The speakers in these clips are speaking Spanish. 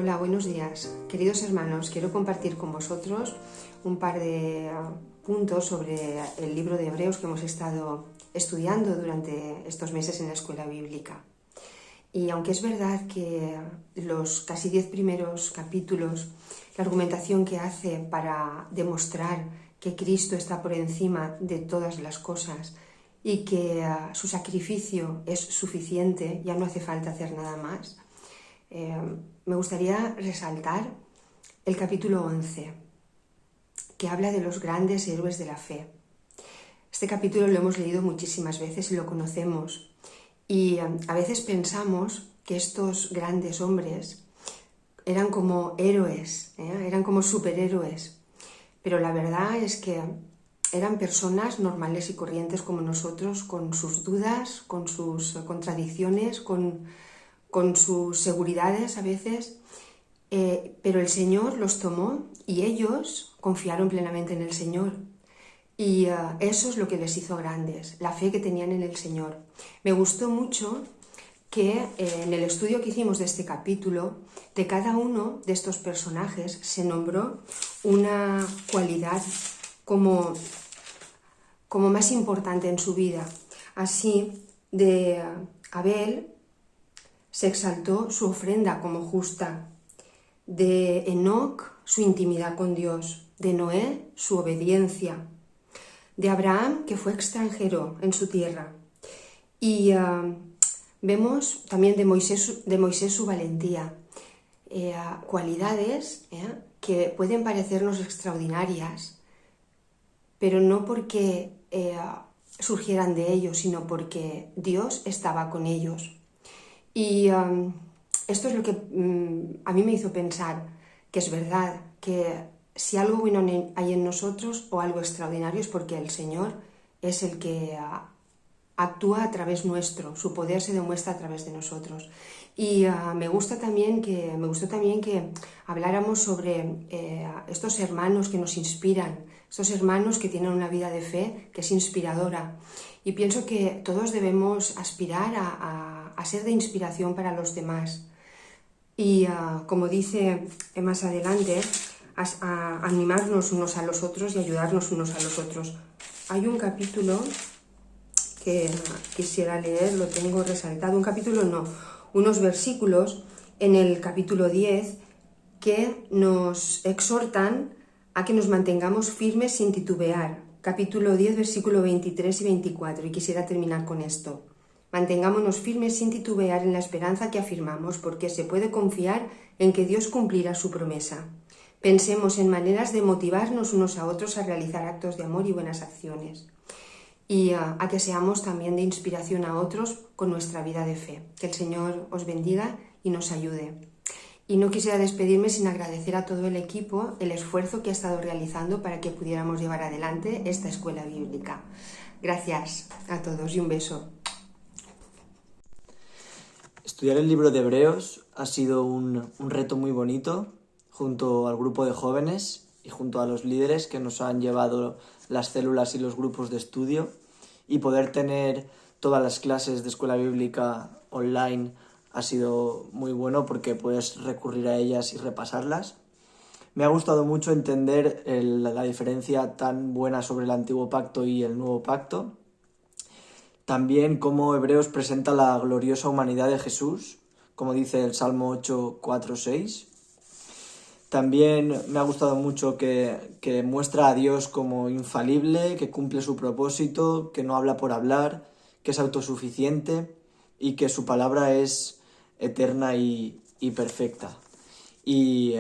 Hola, buenos días. Queridos hermanos, quiero compartir con vosotros un par de puntos sobre el libro de Hebreos que hemos estado estudiando durante estos meses en la escuela bíblica. Y aunque es verdad que los casi 10 primeros capítulos, la argumentación que hace para demostrar que Cristo está por encima de todas las cosas y que su sacrificio es suficiente, ya no hace falta hacer nada más, me gustaría resaltar el capítulo 11, que habla de los grandes héroes de la fe. Este capítulo lo hemos leído muchísimas veces y lo conocemos. Y a veces pensamos que estos grandes hombres eran como héroes, eran como superhéroes. Pero la verdad es que eran personas normales y corrientes como nosotros, con sus dudas, con sus contradicciones, con sus seguridades a veces, pero el Señor los tomó y ellos confiaron plenamente en el Señor. Y eso es lo que les hizo grandes, la fe que tenían en el Señor. Me gustó mucho que en el estudio que hicimos de este capítulo, de cada uno de estos personajes se nombró una cualidad como más importante en su vida. Así, de Abel se exaltó su ofrenda como justa, de Enoc su intimidad con Dios, de Noé su obediencia, de Abraham que fue extranjero en su tierra, y vemos también de Moisés su valentía, cualidades que pueden parecernos extraordinarias, pero no porque surgieran de ellos, sino porque Dios estaba con ellos. Y esto es lo que a mí me hizo pensar que es verdad, que si algo bueno hay en nosotros o algo extraordinario es porque el Señor es el que actúa a través nuestro, su poder se demuestra a través de nosotros. Y me gustó también que habláramos sobre estos hermanos que nos inspiran, estos hermanos que tienen una vida de fe que es inspiradora. Y pienso que todos debemos aspirar a ser de inspiración para los demás. Y como dice más adelante, a animarnos unos a los otros y ayudarnos unos a los otros. Hay un capítulo que quisiera leer, lo tengo resaltado, unos versículos en el capítulo 10 que nos exhortan a que nos mantengamos firmes sin titubear. Capítulo 10, versículo 23 y 24, y quisiera terminar con esto. Mantengámonos firmes sin titubear en la esperanza que afirmamos, porque se puede confiar en que Dios cumplirá su promesa. Pensemos en maneras de motivarnos unos a otros a realizar actos de amor y buenas acciones. Y a que seamos también de inspiración a otros con nuestra vida de fe. Que el Señor os bendiga y nos ayude. Y no quisiera despedirme sin agradecer a todo el equipo el esfuerzo que ha estado realizando para que pudiéramos llevar adelante esta escuela bíblica. Gracias a todos y un beso. Estudiar el libro de Hebreos ha sido un reto muy bonito junto al grupo de jóvenes y junto a los líderes que nos han llevado las células y los grupos de estudio, y poder tener todas las clases de escuela bíblica online ha sido muy bueno porque puedes recurrir a ellas y repasarlas. Me ha gustado mucho entender la diferencia tan buena sobre el antiguo pacto y el nuevo pacto. También cómo Hebreos presenta la gloriosa humanidad de Jesús, como dice el Salmo 8, 4, 6. También me ha gustado mucho que muestra a Dios como infalible, que cumple su propósito, que no habla por hablar, que es autosuficiente y que su palabra es eterna y perfecta. Y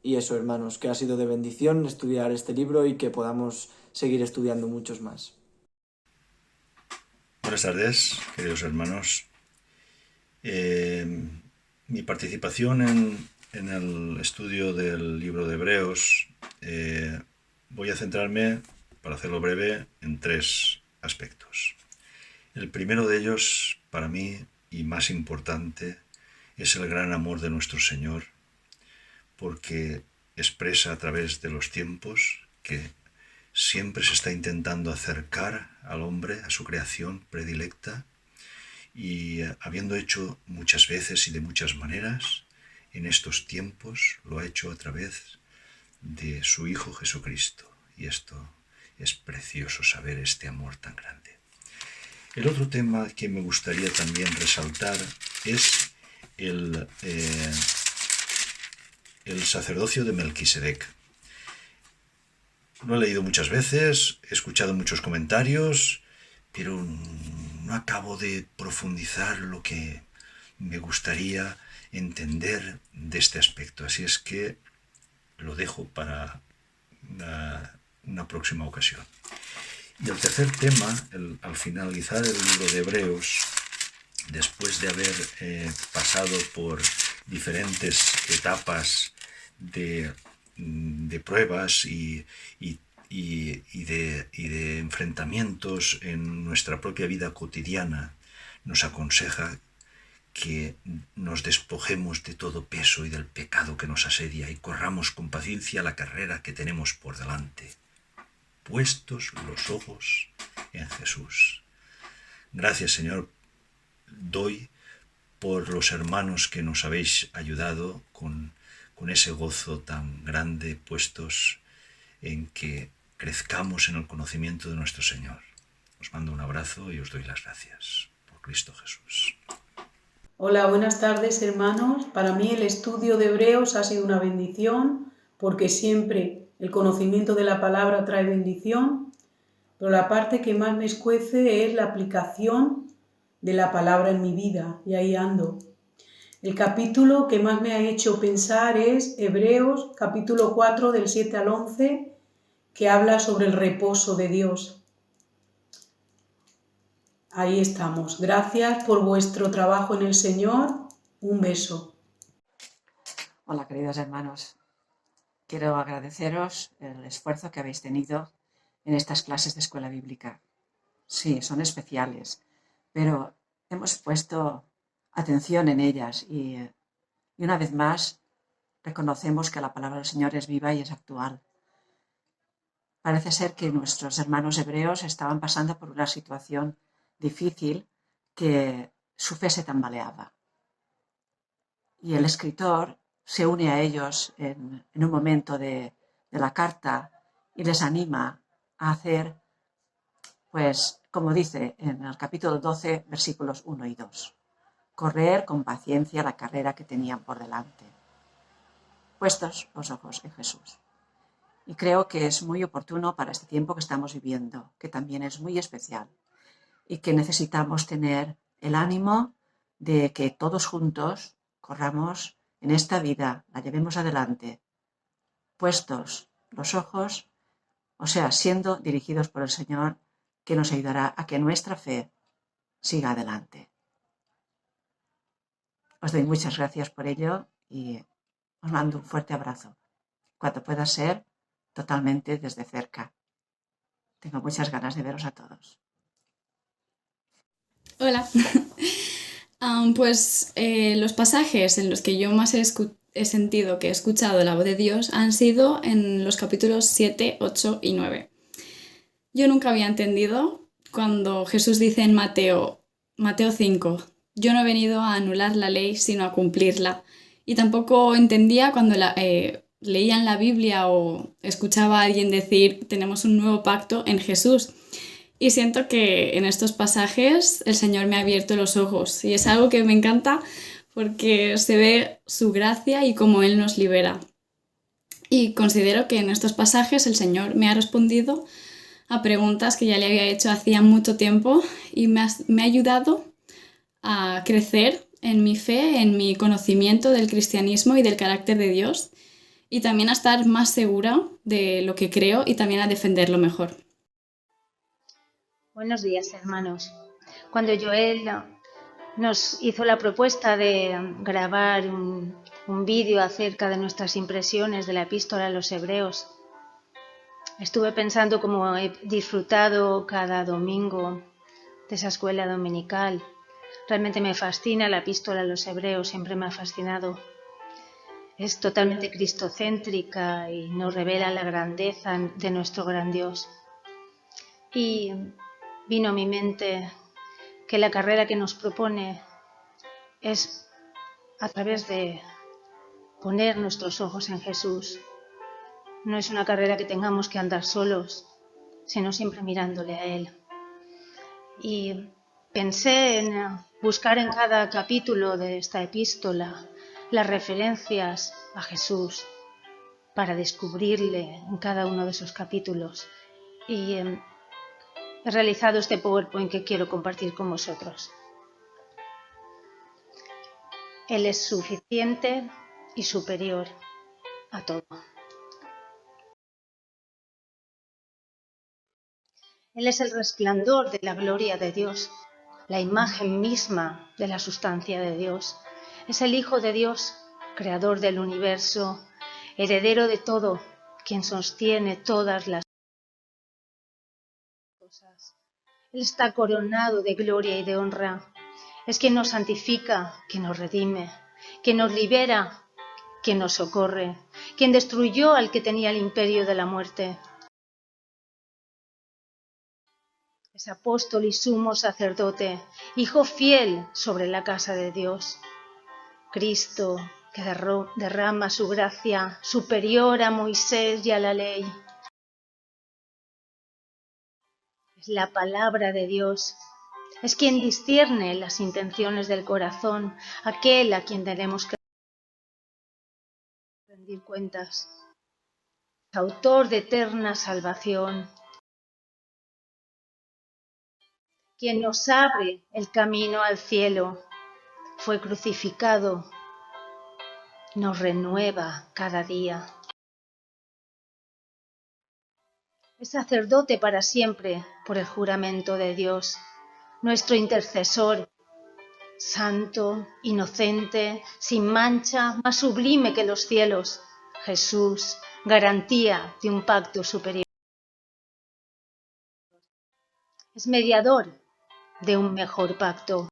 eso, hermanos, que ha sido de bendición estudiar este libro y que podamos seguir estudiando muchos más. Buenas tardes, queridos hermanos. Mi participación en el estudio del libro de Hebreos, voy a centrarme, para hacerlo breve, en 3 aspectos. El primero de ellos, para mí, y más importante, es el gran amor de nuestro Señor, porque expresa a través de los tiempos que siempre se está intentando acercar al hombre, a su creación predilecta, y habiendo hecho muchas veces y de muchas maneras, en estos tiempos lo ha hecho a través de su Hijo Jesucristo. Y esto es precioso saber este amor tan grande. El otro tema que me gustaría también resaltar es el sacerdocio de Melquisedec. Lo he leído muchas veces, he escuchado muchos comentarios, pero no acabo de profundizar lo que me gustaría entender de este aspecto. Así es que lo dejo para una próxima ocasión. Y el tercer tema, al finalizar el libro de Hebreos, después de haber pasado por diferentes etapas de pruebas y de enfrentamientos en nuestra propia vida cotidiana, nos aconseja que nos despojemos de todo peso y del pecado que nos asedia y corramos con paciencia la carrera que tenemos por delante, puestos los ojos en Jesús. Gracias, Señor, doy por los hermanos que nos habéis ayudado con ese gozo tan grande, puestos en que crezcamos en el conocimiento de nuestro Señor. Os mando un abrazo y os doy las gracias. Por Cristo Jesús. Hola, buenas tardes, hermanos. Para mí el estudio de Hebreos ha sido una bendición, porque siempre el conocimiento de la palabra trae bendición, pero la parte que más me escuece es la aplicación de la palabra en mi vida, y ahí ando. El capítulo que más me ha hecho pensar es Hebreos, capítulo 4, del 7 al 11, que habla sobre el reposo de Dios. Ahí estamos. Gracias por vuestro trabajo en el Señor. Un beso. Hola, queridos hermanos. Quiero agradeceros el esfuerzo que habéis tenido en estas clases de escuela bíblica. Sí, son especiales, pero hemos puesto atención en ellas y una vez más reconocemos que la palabra del Señor es viva y es actual. Parece ser que nuestros hermanos hebreos estaban pasando por una situación difícil que su fe se tambaleaba. Y el escritor se une a ellos en un momento de la carta y les anima a hacer, pues, como dice en el capítulo 12, versículos 1 y 2, correr con paciencia la carrera que tenían por delante, puestos los ojos en Jesús. Y creo que es muy oportuno para este tiempo que estamos viviendo, que también es muy especial y que necesitamos tener el ánimo de que todos juntos corramos en esta vida, la llevemos adelante, puestos los ojos, o sea, siendo dirigidos por el Señor, que nos ayudará a que nuestra fe siga adelante. Os doy muchas gracias por ello y os mando un fuerte abrazo. Cuando pueda ser, totalmente desde cerca. Tengo muchas ganas de veros a todos. Hola. Los pasajes en los que yo más he sentido que he escuchado la voz de Dios han sido en los capítulos 7, 8 y 9. Yo nunca había entendido cuando Jesús dice en Mateo 5, yo no he venido a anular la ley sino a cumplirla. Y tampoco entendía cuando leía en la Biblia o escuchaba a alguien decir tenemos un nuevo pacto en Jesús. Y siento que en estos pasajes el Señor me ha abierto los ojos y es algo que me encanta porque se ve su gracia y cómo Él nos libera. Y considero que en estos pasajes el Señor me ha respondido a preguntas que ya le había hecho hacía mucho tiempo y me ha ayudado a crecer en mi fe, en mi conocimiento del cristianismo y del carácter de Dios y también a estar más segura de lo que creo y también a defenderlo mejor. Buenos días, hermanos. Cuando Joel nos hizo la propuesta de grabar un vídeo acerca de nuestras impresiones de la epístola a los hebreos, estuve pensando cómo he disfrutado cada domingo de esa escuela dominical. Realmente me fascina la epístola a los hebreos, siempre me ha fascinado. Es totalmente cristocéntrica y nos revela la grandeza de nuestro gran Dios. Y vino a mi mente que la carrera que nos propone es a través de poner nuestros ojos en Jesús. No es una carrera que tengamos que andar solos, sino siempre mirándole a Él. Y pensé en buscar en cada capítulo de esta epístola las referencias a Jesús para descubrirle en cada uno de esos capítulos. Y he realizado este PowerPoint que quiero compartir con vosotros. Él es suficiente y superior a todo. Él es el resplandor de la gloria de Dios, la imagen misma de la sustancia de Dios. Es el Hijo de Dios, creador del universo, heredero de todo, quien sostiene todas las cosas. Él está coronado de gloria y de honra. Es quien nos santifica, quien nos redime, quien nos libera, quien nos socorre, quien destruyó al que tenía el imperio de la muerte. Es apóstol y sumo sacerdote, hijo fiel sobre la casa de Dios. Cristo, que derrama su gracia superior a Moisés y a la ley. Es la palabra de Dios. Es quien discierne las intenciones del corazón, aquel a quien tenemos que rendir cuentas. Es autor de eterna salvación. Quien nos abre el camino al cielo, fue crucificado, nos renueva cada día. Es sacerdote para siempre por el juramento de Dios, nuestro intercesor, santo, inocente, sin mancha, más sublime que los cielos, Jesús, garantía de un pacto superior. Es mediador de un mejor pacto.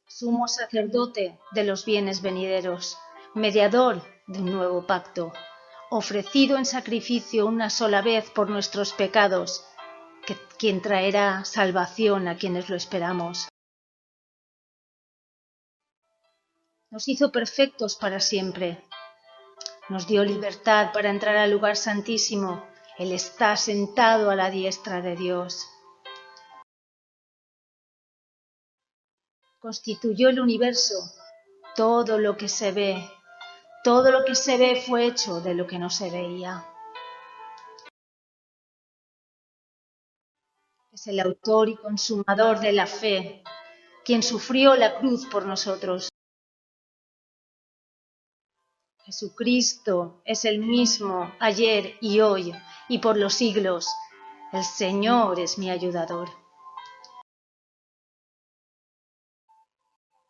Sumo sacerdote de los bienes venideros, mediador de un nuevo pacto, ofrecido en sacrificio una sola vez por nuestros pecados, quien traerá salvación a quienes lo esperamos. Nos hizo perfectos para siempre. Nos dio libertad para entrar al lugar santísimo. Él está sentado a la diestra de Dios. Constituyó el universo. Todo lo que se ve fue hecho de lo que no se veía. Es el autor y consumador de la fe, quien sufrió la cruz por nosotros. Jesucristo es el mismo ayer y hoy y por los siglos. El Señor es mi ayudador.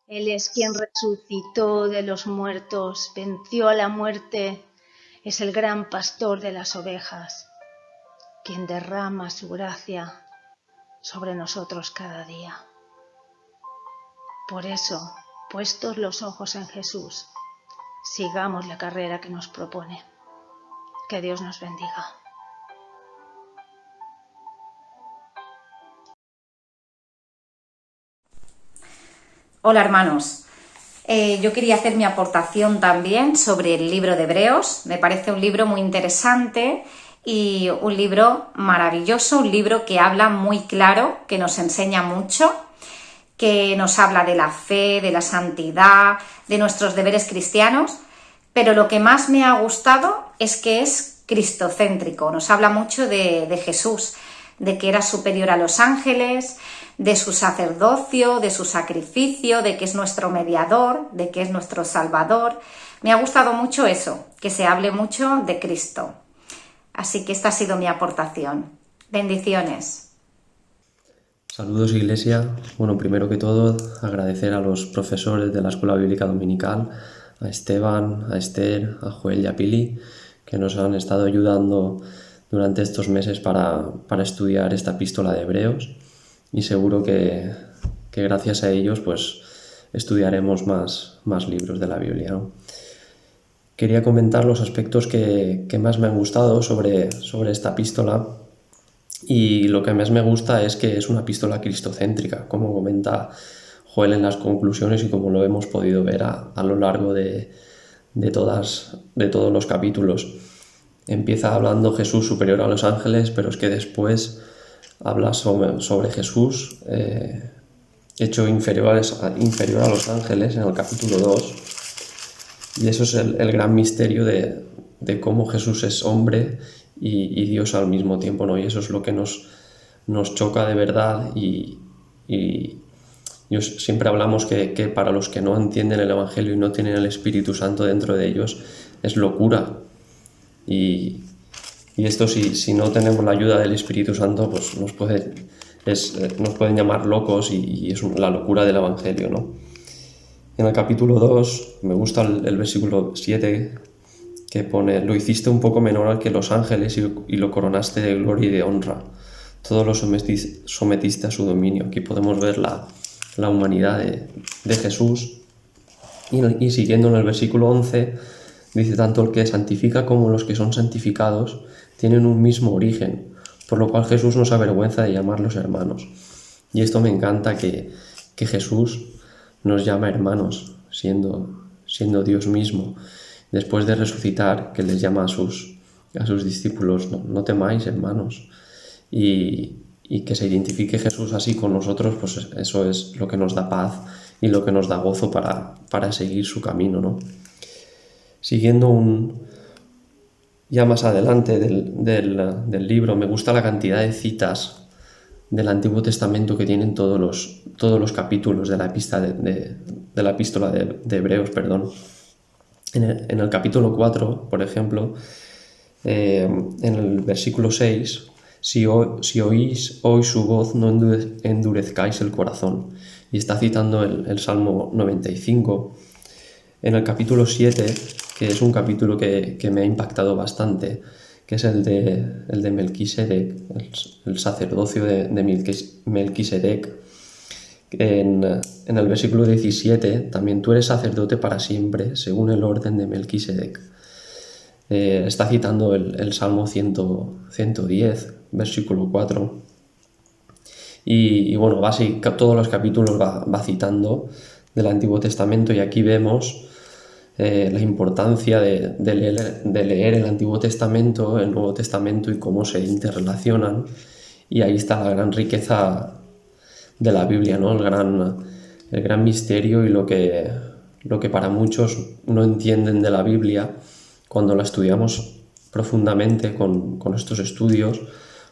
Él es quien resucitó de los muertos, venció a la muerte, es el gran pastor de las ovejas, quien derrama su gracia sobre nosotros cada día. Por eso, puestos los ojos en Jesús, sigamos la carrera que nos propone. Que Dios nos bendiga. Hola hermanos, yo quería hacer mi aportación también sobre el libro de Hebreos. Me parece un libro muy interesante y un libro maravilloso, un libro que habla muy claro, que nos enseña mucho, que nos habla de la fe, de la santidad, de nuestros deberes cristianos, pero lo que más me ha gustado es que es cristocéntrico, nos habla mucho de Jesús, de que era superior a los ángeles, de su sacerdocio, de su sacrificio, de que es nuestro mediador, de que es nuestro salvador. Me ha gustado mucho eso, que se hable mucho de Cristo. Así que esta ha sido mi aportación. Bendiciones. Saludos Iglesia. Bueno, primero que todo agradecer a los profesores de la Escuela Bíblica Dominical, a Esteban, a Esther, a Joel y a Pili, que nos han estado ayudando durante estos meses para estudiar esta epístola de Hebreos, y seguro que gracias a ellos pues estudiaremos más libros de la Biblia, ¿no? Quería comentar los aspectos que más me han gustado sobre esta epístola, y lo que más me gusta es que es una epístola cristocéntrica, como comenta Joel en las conclusiones y como lo hemos podido ver a lo largo de todos los capítulos. Empieza hablando Jesús superior a los ángeles, pero es que después habla sobre Jesús hecho inferior a los ángeles en el capítulo 2. Y eso es el gran misterio de cómo Jesús es hombre y Dios al mismo tiempo, ¿no? Y eso es lo que nos choca de verdad y siempre hablamos que para los que no entienden el Evangelio y no tienen el Espíritu Santo dentro de ellos es locura. Y esto si no tenemos la ayuda del Espíritu Santo, pues nos pueden llamar locos y es la locura del Evangelio, ¿no? En el capítulo 2 me gusta el versículo 7 que pone: lo hiciste un poco menor que los ángeles y lo coronaste de gloria y de honra. Todo lo sometiste a su dominio. Aquí podemos ver la humanidad de Jesús. Y siguiendo en el versículo 11 dice: tanto el que santifica como los que son santificados tienen un mismo origen, por lo cual Jesús no se avergüenza de llamarlos hermanos. Y esto me encanta, que Jesús nos llama hermanos, siendo Dios mismo. Después de resucitar, que les llama a sus discípulos: no temáis, hermanos. Y que se identifique Jesús así con nosotros, pues eso es lo que nos da paz y lo que nos da gozo para seguir su camino, ¿no? Siguiendo ya más adelante del libro, me gusta la cantidad de citas del Antiguo Testamento que tienen todos los capítulos de la epístola de Hebreos, perdón. En el capítulo 4, por ejemplo, en el versículo 6, si oís hoy su voz, no endurezcáis el corazón. Y está citando el Salmo 95. En el capítulo 7, que es un capítulo que me ha impactado bastante, que es el de Melquisedec, el sacerdocio de Melquisedec. En el versículo 17, también: tú eres sacerdote para siempre, según el orden de Melquisedec. Está citando el Salmo 110, versículo 4. Y bueno, todos los capítulos va citando del Antiguo Testamento, y aquí vemos la importancia de leer el Antiguo Testamento, el Nuevo Testamento y cómo se interrelacionan. Y ahí está la gran riqueza de la Biblia, ¿no? El gran misterio y lo que para muchos no entienden de la Biblia. Cuando la estudiamos profundamente con estos estudios,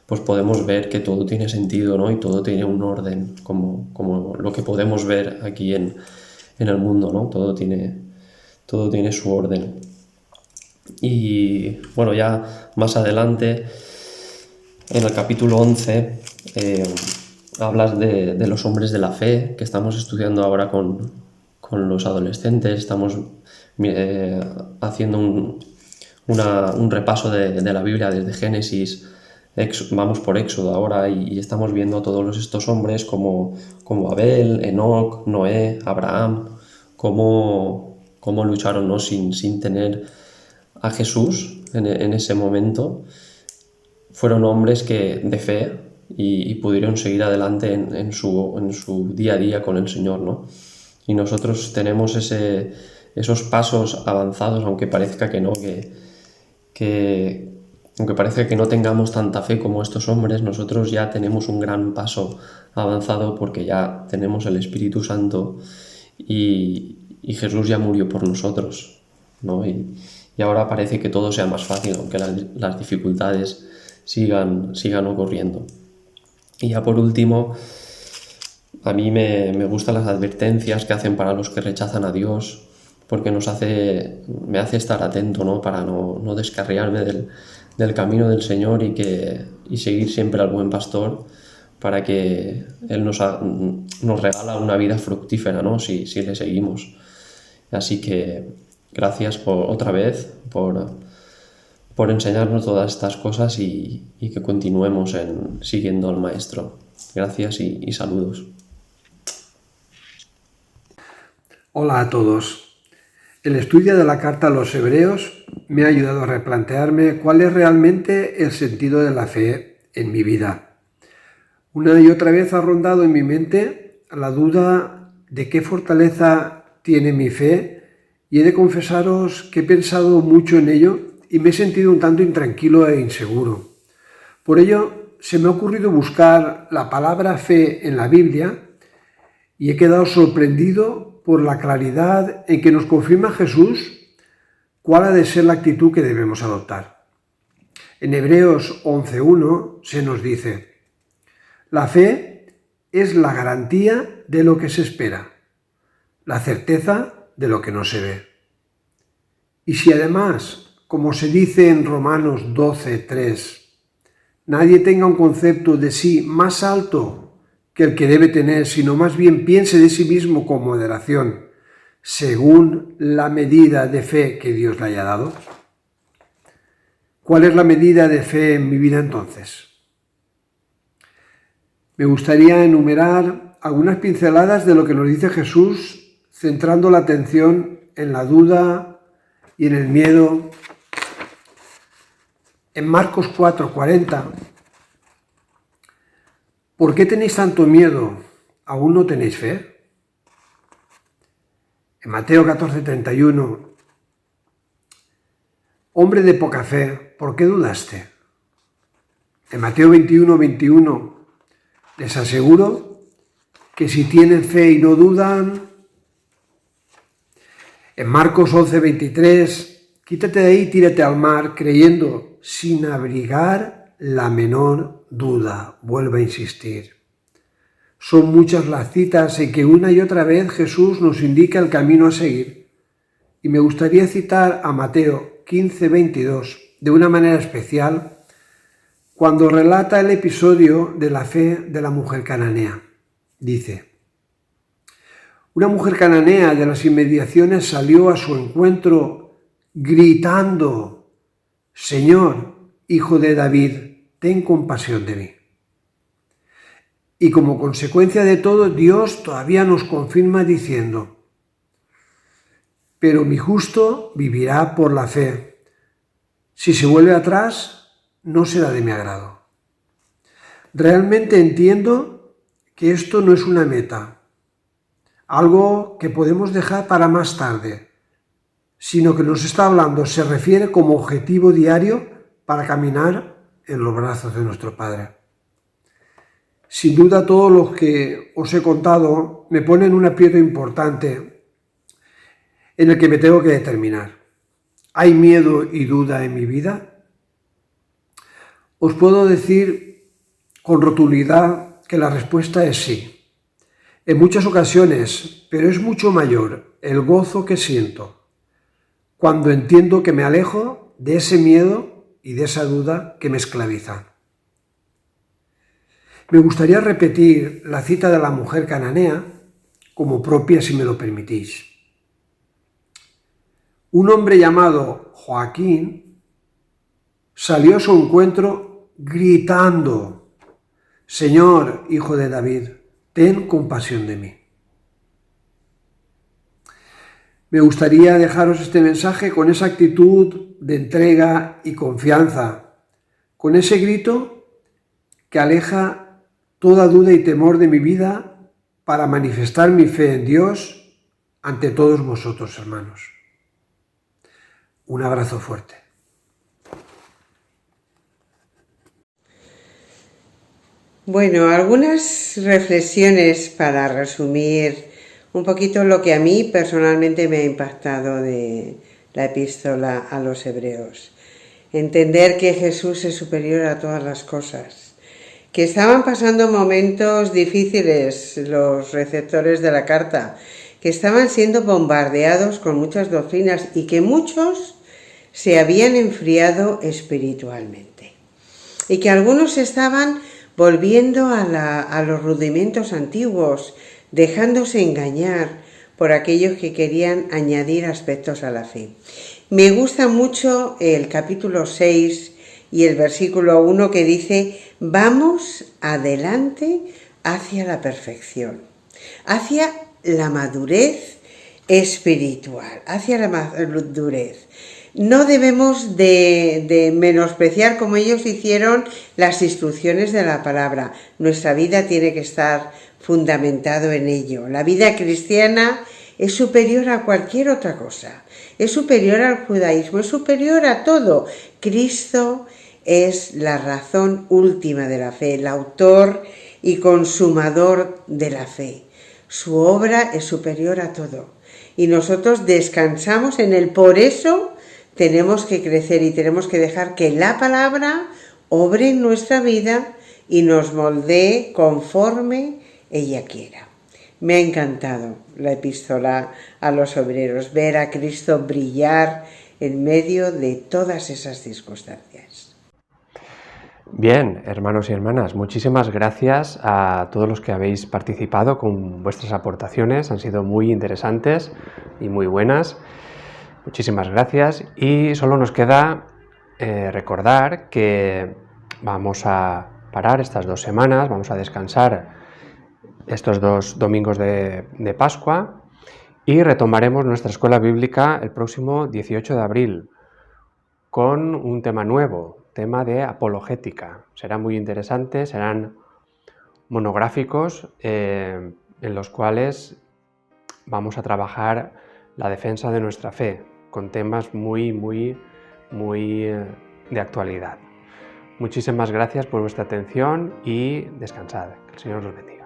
pues podemos ver que todo tiene sentido, ¿no? Y todo tiene un orden, como lo que podemos ver aquí en el mundo, ¿no? Todo tiene su orden. Y bueno, ya más adelante, en el capítulo 11, hablas de los hombres de la fe, que estamos estudiando ahora con los adolescentes. Estamos haciendo un repaso de la Biblia desde Génesis. Vamos por Éxodo ahora y estamos viendo a todos estos hombres como Abel, Enoc, Noé, Abraham, cómo lucharon, ¿no? sin tener a Jesús en ese momento. Fueron hombres de fe y pudieron seguir adelante en su día a día con el Señor, ¿no? Y nosotros tenemos esos pasos avanzados, aunque parezca que no, aunque parezca que no tengamos tanta fe como estos hombres, nosotros ya tenemos un gran paso avanzado, porque ya tenemos el Espíritu Santo y Jesús ya murió por nosotros, ¿no? Y ahora parece que todo sea más fácil, aunque las dificultades sigan ocurriendo. Y ya por último, a mí me gustan las advertencias que hacen para los que rechazan a Dios, porque me hace estar atento, ¿no? Para no descarriarme del camino del Señor y seguir siempre al buen pastor, para que Él nos regala una vida fructífera, ¿no? Si le seguimos. Así que gracias otra vez por enseñarnos todas estas cosas y que continuemos siguiendo al Maestro. Gracias y saludos. Hola a todos. El estudio de la carta a los Hebreos me ha ayudado a replantearme cuál es realmente el sentido de la fe en mi vida. Una y otra vez ha rondado en mi mente la duda de qué fortaleza tiene mi fe y he de confesaros que he pensado mucho en ello y me he sentido un tanto intranquilo e inseguro. Por ello, se me ha ocurrido buscar la palabra fe en la Biblia y he quedado sorprendido por la claridad en que nos confirma Jesús cuál ha de ser la actitud que debemos adoptar. En Hebreos 11:1 se nos dice: la fe es la garantía de lo que se espera, la certeza de lo que no se ve. Y si además, como se dice en Romanos 12:3, nadie tenga un concepto de sí más alto que el que debe tener, sino más bien piense de sí mismo con moderación, según la medida de fe que Dios le haya dado. ¿Cuál es la medida de fe en mi vida entonces? Me gustaría enumerar algunas pinceladas de lo que nos dice Jesús, centrando la atención en la duda y en el miedo. En Marcos 4:40, ¿por qué tenéis tanto miedo? ¿Aún no tenéis fe? En Mateo 14:31, hombre de poca fe, ¿por qué dudaste? En Mateo 21:21, les aseguro que si tienen fe y no dudan. En Marcos 11:23, quítate de ahí y tírate al mar, creyendo sin abrigar la menor duda. Vuelvo a insistir. Son muchas las citas en que una y otra vez Jesús nos indica el camino a seguir. Y me gustaría citar a Mateo 15:22 de una manera especial cuando relata el episodio de la fe de la mujer cananea. Dice: una mujer cananea de las inmediaciones salió a su encuentro gritando: Señor, Hijo de David, ten compasión de mí. Y como consecuencia de todo, Dios todavía nos confirma diciendo: pero mi justo vivirá por la fe. Si se vuelve atrás, no será de mi agrado. Realmente entiendo que esto no es una meta, algo que podemos dejar para más tarde, sino que nos está hablando, se refiere como objetivo diario para caminar en los brazos de nuestro Padre. Sin duda, todo lo que os he contado me pone en un aprieto importante en el que me tengo que determinar. ¿Hay miedo y duda en mi vida? Os puedo decir con rotundidad que la respuesta es sí. En muchas ocasiones, pero es mucho mayor el gozo que siento cuando entiendo que me alejo de ese miedo y de esa duda que me esclavizan. Me gustaría repetir la cita de la mujer cananea como propia, si me lo permitís. Un hombre llamado Joaquín salió a su encuentro gritando: Señor, Hijo de David, ten compasión de mí. Me gustaría dejaros este mensaje con esa actitud de entrega y confianza, con ese grito que aleja toda duda y temor de mi vida para manifestar mi fe en Dios ante todos vosotros, hermanos. Un abrazo fuerte. Bueno, algunas reflexiones para resumir un poquito lo que a mí personalmente me ha impactado de la epístola a los Hebreos. Entender que Jesús es superior a todas las cosas, que estaban pasando momentos difíciles los receptores de la carta, que estaban siendo bombardeados con muchas doctrinas y que muchos se habían enfriado espiritualmente y que algunos estaban volviendo a los rudimentos antiguos, dejándose engañar por aquellos que querían añadir aspectos a la fe. Me gusta mucho el capítulo 6 y el versículo 1 que dice: vamos adelante hacia la perfección, hacia la madurez espiritual, hacia la madurez. No debemos de menospreciar, como ellos hicieron, las instrucciones de la palabra. Nuestra vida tiene que estar fundamentado en ello. La vida cristiana es superior a cualquier otra cosa, es superior al judaísmo, es superior a todo. Cristo es la razón última de la fe, el autor y consumador de la fe. Su obra es superior a todo y nosotros descansamos en él. Por eso tenemos que crecer y tenemos que dejar que la palabra obre en nuestra vida y nos moldee conforme ella quiera. Me ha encantado la epístola a los obreros, ver a Cristo brillar en medio de todas esas circunstancias. Bien, hermanos y hermanas, muchísimas gracias a todos los que habéis participado con vuestras aportaciones, han sido muy interesantes y muy buenas. Muchísimas gracias y solo nos queda recordar que vamos a parar estas 2 semanas, vamos a descansar estos 2 domingos de Pascua y retomaremos nuestra escuela bíblica el próximo 18 de abril con un tema nuevo, tema de apologética. Será muy interesante, serán monográficos en los cuales vamos a trabajar la defensa de nuestra fe con temas muy de actualidad. Muchísimas gracias por vuestra atención y descansad. Que el Señor os bendiga.